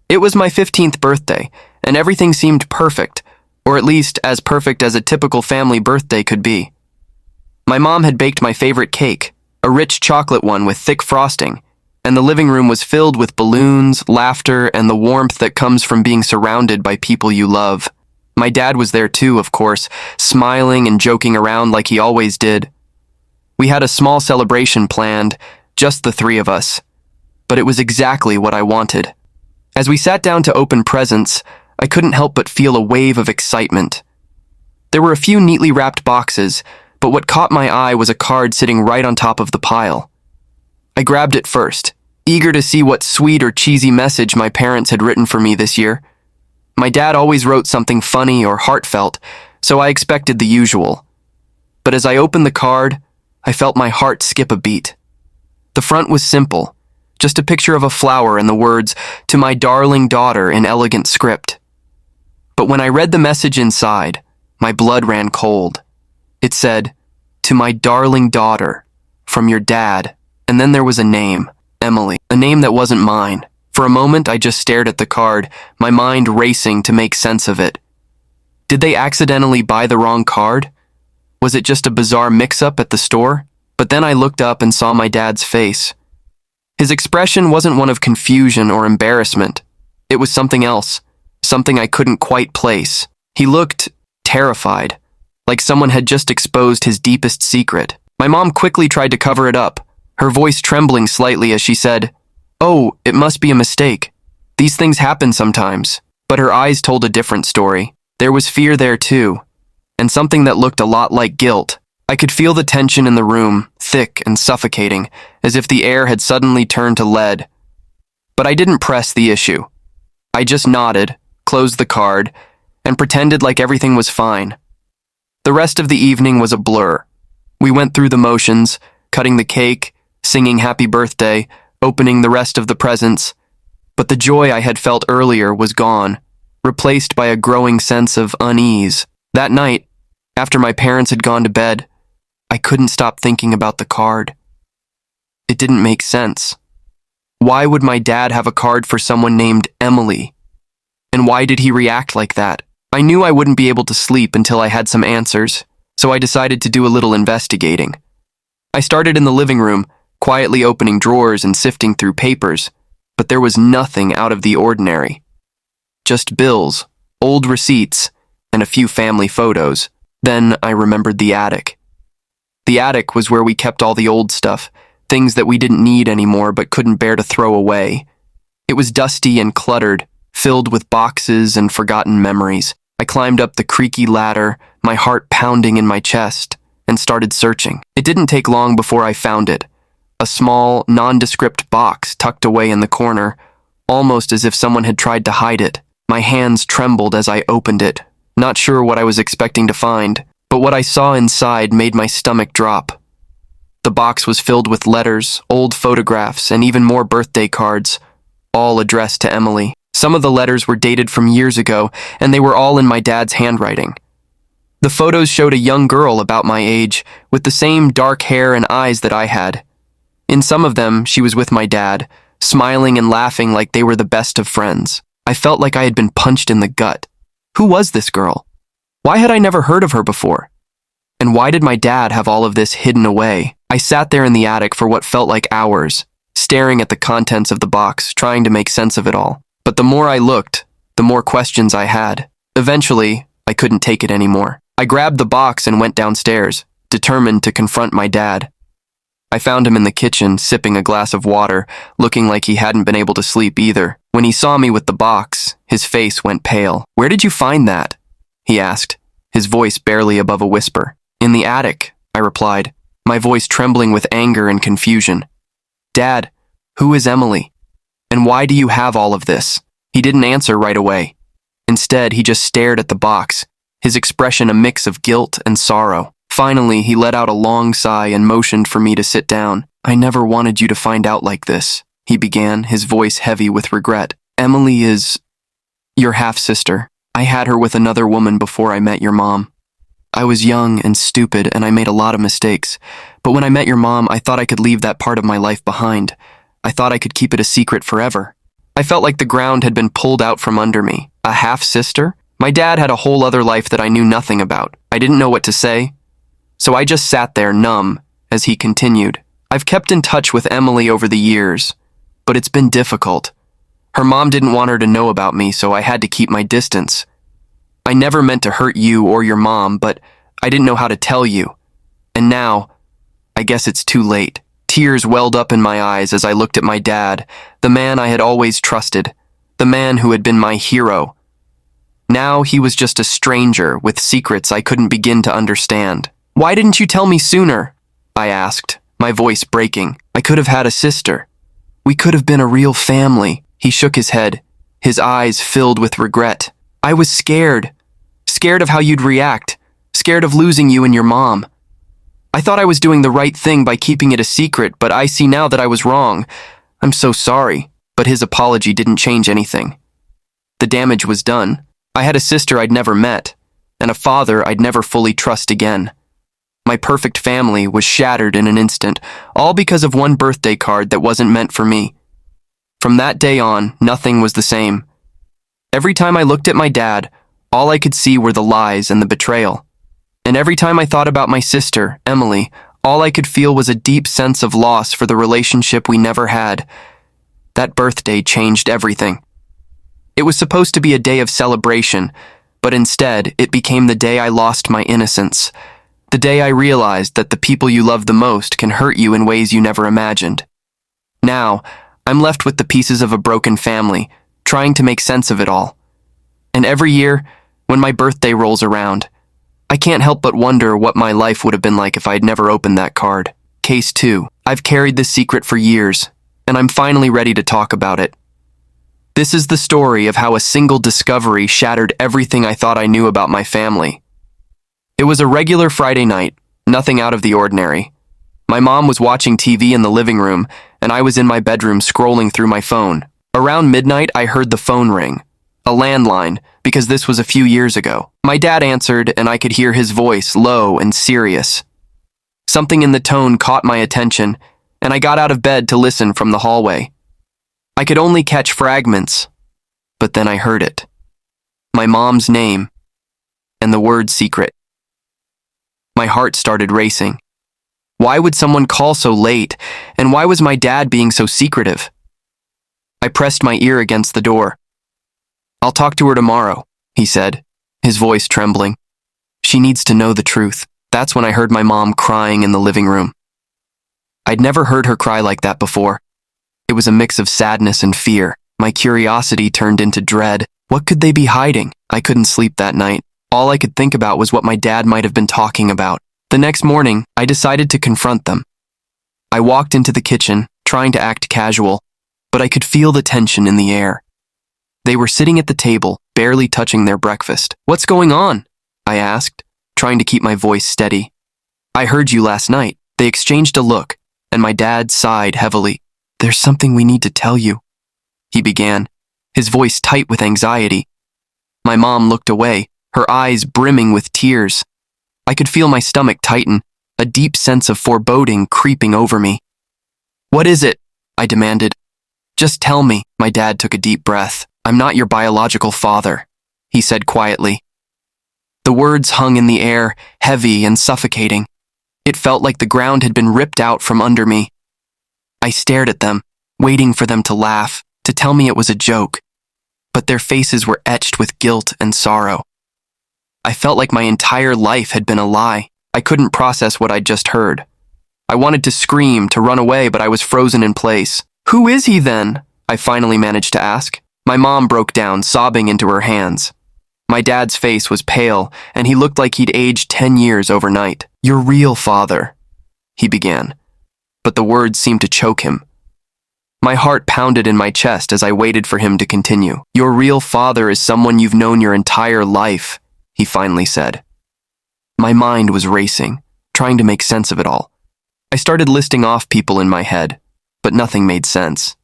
It was my 15th birthday, and everything seemed perfect, or at least as perfect as a typical family birthday could be. My mom had baked my favorite cake, a rich chocolate one with thick frosting, and the living room was filled with balloons, laughter, and the warmth that comes from being surrounded by people you love. My dad was there too, of course, smiling and joking around like he always did. We had a small celebration planned, just the three of us, but it was exactly what I wanted. As we sat down to open presents, I couldn't help but feel a wave of excitement. There were a few neatly wrapped boxes, but what caught my eye was a card sitting right on top of the pile. I grabbed it first, eager to see what sweet or cheesy message my parents had written for me this year. My dad always wrote something funny or heartfelt, so I expected the usual. But as I opened the card, I felt my heart skip a beat. The front was simple, just a picture of a flower and the words, "To my darling daughter," in elegant script. But when I read the message inside, my blood ran cold. It said, "To my darling daughter, from your dad," and then there was a name, Emily, a name that wasn't mine. For a moment, I just stared at the card, my mind racing to make sense of it. Did they accidentally buy the wrong card? Was it just a bizarre mix-up at the store? But then I looked up and saw my dad's face. His expression wasn't one of confusion or embarrassment. It was something else, something I couldn't quite place. He looked terrified, like someone had just exposed his deepest secret. My mom quickly tried to cover it up, her voice trembling slightly as she said, "Oh, it must be a mistake. These things happen sometimes." But her eyes told a different story. There was fear there too, and something that looked a lot like guilt. I could feel the tension in the room, thick and suffocating, as if the air had suddenly turned to lead. But I didn't press the issue. I just nodded, closed the card, and pretended like everything was fine. The rest of the evening was a blur. We went through the motions, cutting the cake, singing happy birthday, opening the rest of the presents, but the joy I had felt earlier was gone, replaced by a growing sense of unease. That night, after my parents had gone to bed, I couldn't stop thinking about the card. It didn't make sense. Why would my dad have a card for someone named Emily? And why did he react like that? I knew I wouldn't be able to sleep until I had some answers, so I decided to do a little investigating. I started in the living room, quietly opening drawers and sifting through papers, but there was nothing out of the ordinary. Just bills, old receipts, and a few family photos. Then I remembered the attic. The attic was where we kept all the old stuff, things that we didn't need anymore but couldn't bear to throw away. It was dusty and cluttered, filled with boxes and forgotten memories. I climbed up the creaky ladder, my heart pounding in my chest, and started searching. It didn't take long before I found it. A small, nondescript box tucked away in the corner, almost as if someone had tried to hide it. My hands trembled as I opened it, not sure what I was expecting to find, but what I saw inside made my stomach drop. The box was filled with letters, old photographs, and even more birthday cards, all addressed to Emily. Some of the letters were dated from years ago, and they were all in my dad's handwriting. The photos showed a young girl about my age, with the same dark hair and eyes that I had. In some of them, she was with my dad, smiling and laughing like they were the best of friends. I felt like I had been punched in the gut. Who was this girl? Why had I never heard of her before? And why did my dad have all of this hidden away? I sat there in the attic for what felt like hours, staring at the contents of the box, trying to make sense of it all. But the more I looked, the more questions I had. Eventually, I couldn't take it anymore. I grabbed the box and went downstairs, determined to confront my dad. I found him in the kitchen, sipping a glass of water, looking like he hadn't been able to sleep either. When he saw me with the box, his face went pale. "Where did you find that?" he asked, his voice barely above a whisper. "In the attic," I replied, my voice trembling with anger and confusion. "Dad, who is Emily? And why do you have all of this?" He didn't answer right away. Instead, he just stared at the box, his expression a mix of guilt and sorrow. Finally, he let out a long sigh and motioned for me to sit down. "I never wanted you to find out like this," he began, his voice heavy with regret. "Emily is your half-sister. I had her with another woman before I met your mom. I was young and stupid, and I made a lot of mistakes. But when I met your mom, I thought I could leave that part of my life behind. I thought I could keep it a secret forever. I felt like the ground had been pulled out from under me. A half-sister? My dad had a whole other life that I knew nothing about. I didn't know what to say, so I just sat there numb as he continued. I've kept in touch with Emily over the years, but it's been difficult. Her mom didn't want her to know about me, so I had to keep my distance. I never meant to hurt you or your mom, but I didn't know how to tell you. And now, I guess it's too late. Tears welled up in my eyes as I looked at my dad, the man I had always trusted, the man who had been my hero. Now he was just a stranger with secrets I couldn't begin to understand. Why didn't you tell me sooner? I asked, my voice breaking. I could have had a sister. We could have been a real family. He shook his head, his eyes filled with regret. I was scared. Scared of how you'd react. Scared of losing you and your mom. I thought I was doing the right thing by keeping it a secret, but I see now that I was wrong. I'm so sorry. But his apology didn't change anything. The damage was done. I had a sister I'd never met, and a father I'd never fully trust again. My perfect family was shattered in an instant, all because of one birthday card that wasn't meant for me. From that day on, nothing was the same. Every time I looked at my dad, all I could see were the lies and the betrayal. And every time I thought about my sister, Emily, all I could feel was a deep sense of loss for the relationship we never had. That birthday changed everything. It was supposed to be a day of celebration, but instead, it became the day I lost my innocence. The day I realized that the people you love the most can hurt you in ways you never imagined. Now, I'm left with the pieces of a broken family, trying to make sense of it all. And every year, when my birthday rolls around, I can't help but wonder what my life would have been like if I had never opened that card. Case 2. I've carried this secret for years, and I'm finally ready to talk about it. This is the story of how a single discovery shattered everything I thought I knew about my family. It was a regular Friday night, nothing out of the ordinary. My mom was watching TV in the living room, and I was in my bedroom scrolling through my phone. Around midnight, I heard the phone ring. A landline, because this was a few years ago. My dad answered, and I could hear his voice, low and serious. Something in the tone caught my attention, and I got out of bed to listen from the hallway. I could only catch fragments, but then I heard it. My mom's name, and the word secret. My heart started racing. Why would someone call so late, and why was my dad being so secretive? I pressed my ear against the door. I'll talk to her tomorrow, he said, his voice trembling. She needs to know the truth. That's when I heard my mom crying in the living room. I'd never heard her cry like that before. It was a mix of sadness and fear. My curiosity turned into dread. What could they be hiding? I couldn't sleep that night. All I could think about was what my dad might have been talking about. The next morning, I decided to confront them. I walked into the kitchen, trying to act casual, but I could feel the tension in the air. They were sitting at the table, barely touching their breakfast. What's going on? I asked, trying to keep my voice steady. I heard you last night. They exchanged a look, and my dad sighed heavily. There's something we need to tell you, he began, his voice tight with anxiety. My mom looked away, her eyes brimming with tears. I could feel my stomach tighten, a deep sense of foreboding creeping over me. What is it? I demanded. Just tell me. My dad took a deep breath. I'm not your biological father, he said quietly. The words hung in the air, heavy and suffocating. It felt like the ground had been ripped out from under me. I stared at them, waiting for them to laugh, to tell me it was a joke. But their faces were etched with guilt and sorrow. I felt like my entire life had been a lie. I couldn't process what I'd just heard. I wanted to scream, to run away, but I was frozen in place. Who is he then? I finally managed to ask. My mom broke down, sobbing into her hands. My dad's face was pale, and he looked like he'd aged 10 years overnight. Your real father, he began, but the words seemed to choke him. My heart pounded in my chest as I waited for him to continue. Your real father is someone you've known your entire life, he finally said. My mind was racing, trying to make sense of it all. I started listing off people in my head, but nothing made sense.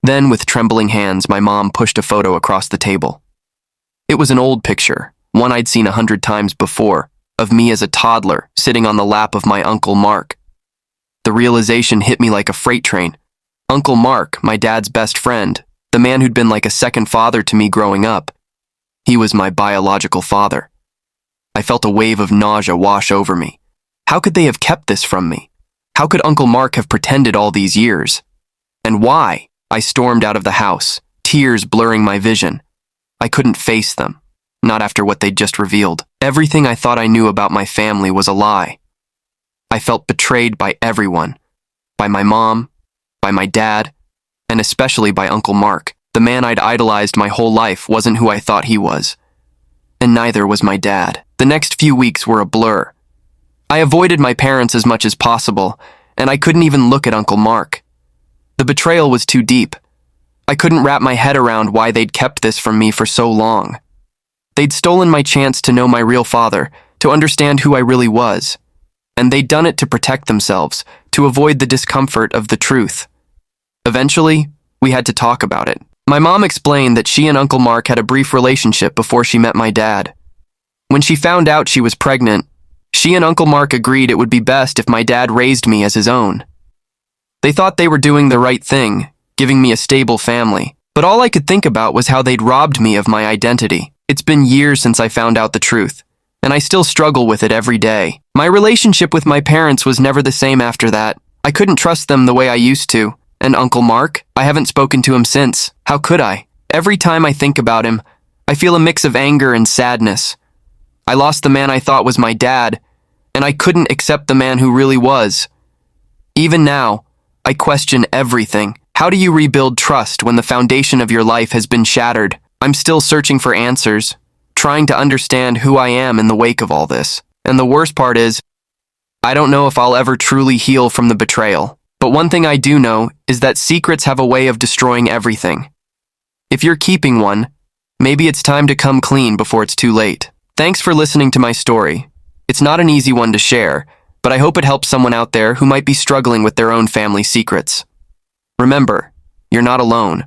Then, with trembling hands, my mom pushed a photo across the table. It was an old picture, one I'd seen 100 times before, of me as a toddler sitting on the lap of my Uncle Mark. The realization hit me like a freight train. Uncle Mark, my dad's best friend, the man who'd been like a second father to me growing up. He was my biological father. I felt a wave of nausea wash over me. How could they have kept this from me? How could Uncle Mark have pretended all these years? And why? I stormed out of the house, tears blurring my vision. I couldn't face them, not after what they'd just revealed. Everything I thought I knew about my family was a lie. I felt betrayed by everyone, by my mom, by my dad, and especially by Uncle Mark. The man I'd idolized my whole life wasn't who I thought he was. And neither was my dad. The next few weeks were a blur. I avoided my parents as much as possible, and I couldn't even look at Uncle Mark. The betrayal was too deep. I couldn't wrap my head around why they'd kept this from me for so long. They'd stolen my chance to know my real father, to understand who I really was. And they'd done it to protect themselves, to avoid the discomfort of the truth. Eventually, we had to talk about it. My mom explained that she and Uncle Mark had a brief relationship before she met my dad. When she found out she was pregnant, she and Uncle Mark agreed it would be best if my dad raised me as his own. They thought they were doing the right thing, giving me a stable family, but all I could think about was how they'd robbed me of my identity. It's been years since I found out the truth, and I still struggle with it every day. My relationship with my parents was never the same after that. I couldn't trust them the way I used to. And Uncle Mark? I haven't spoken to him since. How could I? Every time I think about him, I feel a mix of anger and sadness. I lost the man I thought was my dad, and I couldn't accept the man who really was. Even now, I question everything. How do you rebuild trust when the foundation of your life has been shattered? I'm still searching for answers, trying to understand who I am in the wake of all this. And the worst part is, I don't know if I'll ever truly heal from the betrayal. But one thing I do know is that secrets have a way of destroying everything. If you're keeping one, maybe it's time to come clean before it's too late. Thanks for listening to my story. It's not an easy one to share, but I hope it helps someone out there who might be struggling with their own family secrets. Remember, you're not alone.